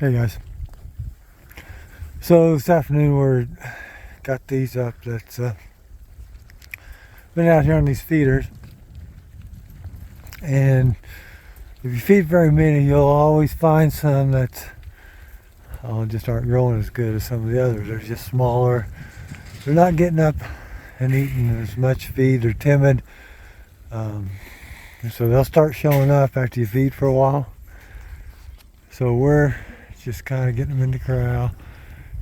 Hey guys. So this afternoon we're got these up. That's been out here on these feeders, and if you feed very many, you'll always find some that just aren't growing as good as some of the others. They're just smaller. They're not getting up and eating as much feed. They're timid, so they'll start showing up after you feed for a while. So we're just kind of getting them in the corral,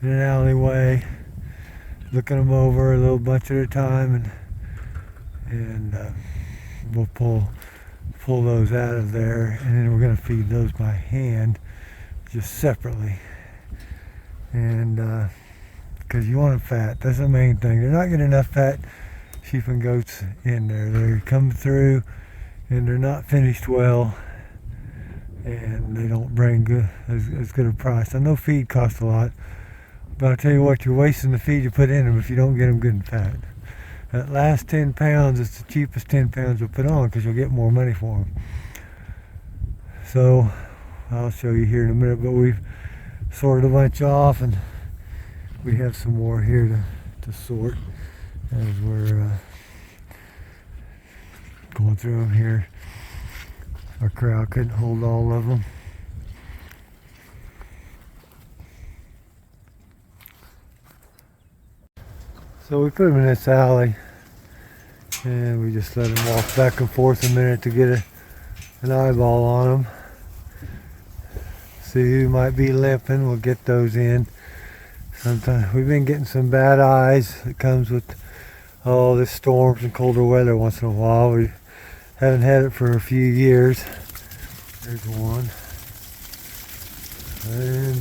in an alleyway, looking them over a little bunch at a time, and we'll pull those out of there, and then we're going to feed those by hand, just separately. And because you want them fat, that's the main thing. They're not getting enough fat sheep and goats in there. They're coming through, and they're not finished well, and they don't bring as good a price. I know feed costs a lot, but I'll tell you what, you're wasting the feed you put in them if you don't get them good and fat. That last 10 pounds is the cheapest 10 pounds you'll put on, because you'll get more money for them. So I'll show you here in a minute, but we've sorted a bunch off, and we have some more here to sort as we're going through them here. Our corral couldn't hold all of them. So we put them in this alley, and we just let them walk back and forth a minute to get an eyeball on them. See who might be limping, we'll get those in. Sometimes we've been getting some bad eyes that comes with all this storms and colder weather once in a while. We haven't had it for a few years. There's one. And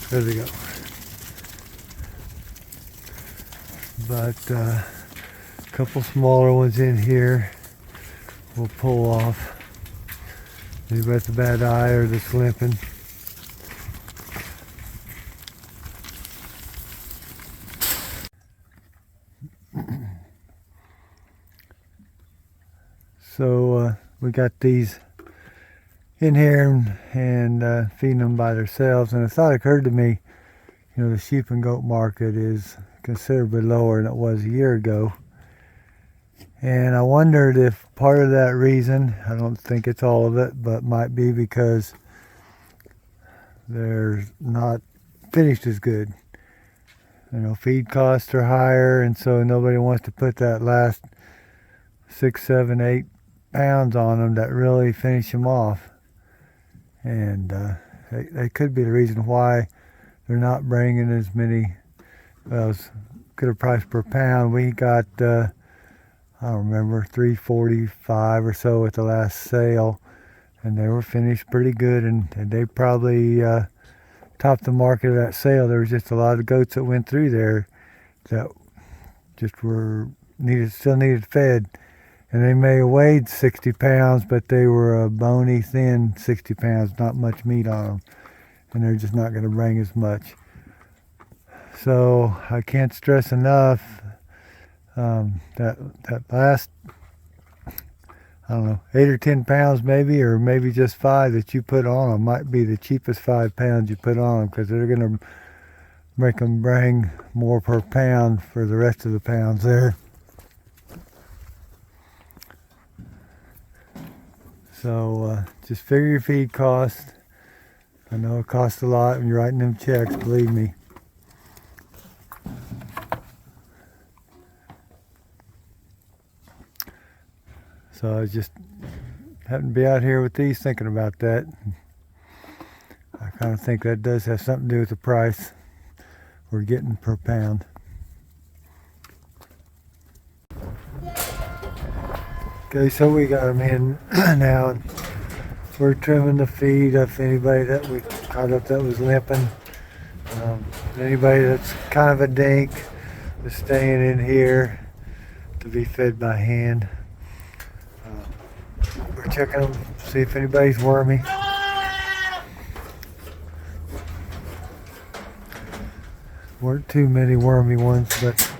there they go. But a couple smaller ones in here we'll pull off. Anybody with a bad eye or that's limping. So we got these in here and feeding them by themselves, and a thought occurred to me. The sheep and goat market is considerably lower than it was a year ago, and I wondered if part of that reason, I don't think it's all of it, but might be because they're not finished as good. Feed costs are higher, and so nobody wants to put that last 6, 7, 8 pounds on them that really finish them off. And that could be the reason why they're not bringing as many. As good a price per pound. We got I don't remember, $3.45 or so at the last sale, and they were finished pretty good, and they probably topped the market of that sale. There was just a lot of goats that went through there that just still needed fed. And they may have weighed 60 pounds, but they were a bony, thin 60 pounds, not much meat on them. And they're just not going to bring as much. So I can't stress enough that last, 8 or 10 pounds maybe, or maybe just 5 that you put on them might be the cheapest 5 pounds you put on them, because they're going to make them bring more per pound for the rest of the pounds there. So just figure your feed cost. I know it costs a lot when you're writing them checks, believe me. So I just happened to be out here with these thinking about that. I kind of think that does have something to do with the price we're getting per pound. Okay, so we got them in now, and we're trimming the feed of anybody that we caught up that was limping. Anybody that's kind of a dink is staying in here to be fed by hand. We're checking them, see if anybody's wormy. Weren't too many wormy ones, but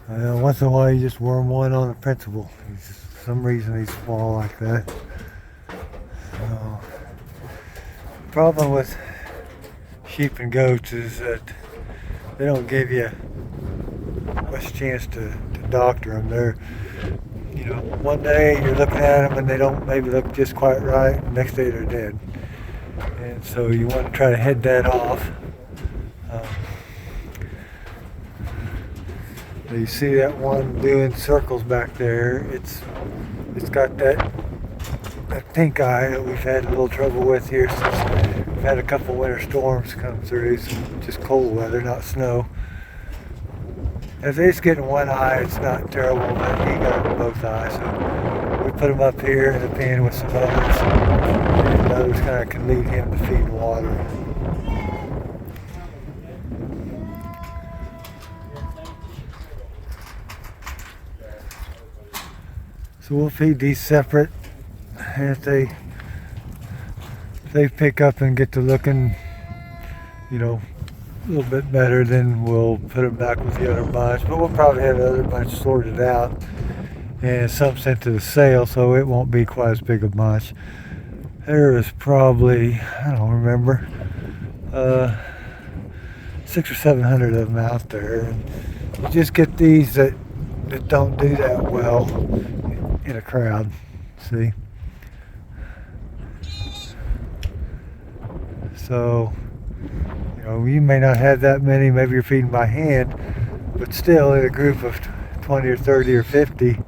once in a while you just worm one on the principal. For some reason he's small like that. So, problem with sheep and goats is that they don't give you much chance to doctor them. They're, one day you're looking at them and they don't maybe look just quite right. The next day they're dead. And so you want to try to head that off. You see that one doing circles back there. It's got that pink eye that we've had a little trouble with here since we've had a couple winter storms come through. Some just cold weather, not snow. If it's getting one eye, it's not terrible, but he got both eyes. So we put him up here in the pen with some others, and others kind of can lead him to feed water. So we'll feed these separate, and if they pick up and get to looking, a little bit better, then we'll put them back with the other bunch. But we'll probably have the other bunch sorted out and some sent to the sale, so it won't be quite as big a bunch. There is probably, I don't remember, 600 or 700 of them out there. And you just get these that don't do that well in a crowd, see? So, you may not have that many, maybe you're feeding by hand, but still in a group of 20 or 30 or 50,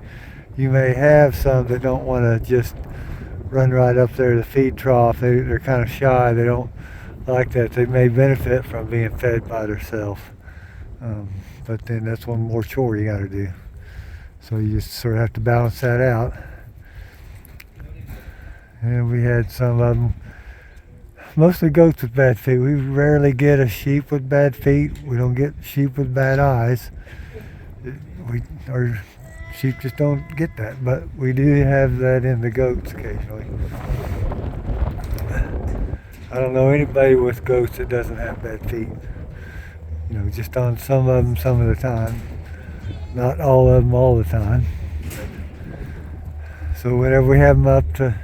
you may have some that don't want to just run right up there to the feed trough. They're kind of shy, they don't like that. They may benefit from being fed by themselves, but then that's one more chore you got to do. So you just sort of have to balance that out. And we had some of them, mostly goats with bad feet. We rarely get a sheep with bad feet. We don't get sheep with bad eyes. Our sheep just don't get that, but we do have that in the goats occasionally. I don't know anybody with goats that doesn't have bad feet. Just on some of them some of the time. Not all of them all the time. So whenever we have them up to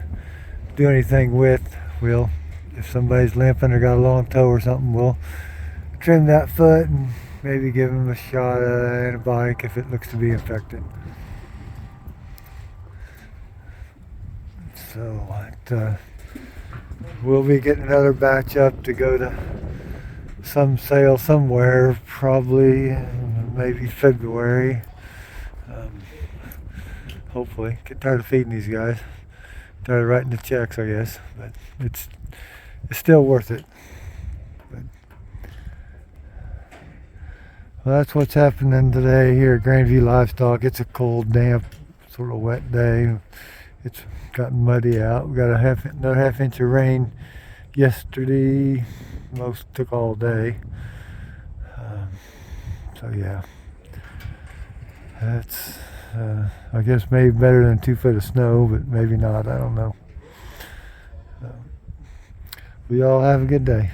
do anything with, if somebody's limping or got a long toe or something, we'll trim that foot and maybe give them a shot of antibiotic if it looks to be infected. So we'll be getting another batch up to go to some sale somewhere, probably maybe February. Hopefully. Get tired of feeding these guys. Tired of writing the checks, I guess. But it's still worth it. Well, that's what's happening today here at Grandview Livestock. It's a cold, damp, sort of wet day. It's gotten muddy out. We got another half inch of rain yesterday. Most took all day. So yeah, that's I guess maybe better than 2 foot of snow, but maybe not. I don't know. We all have a good day.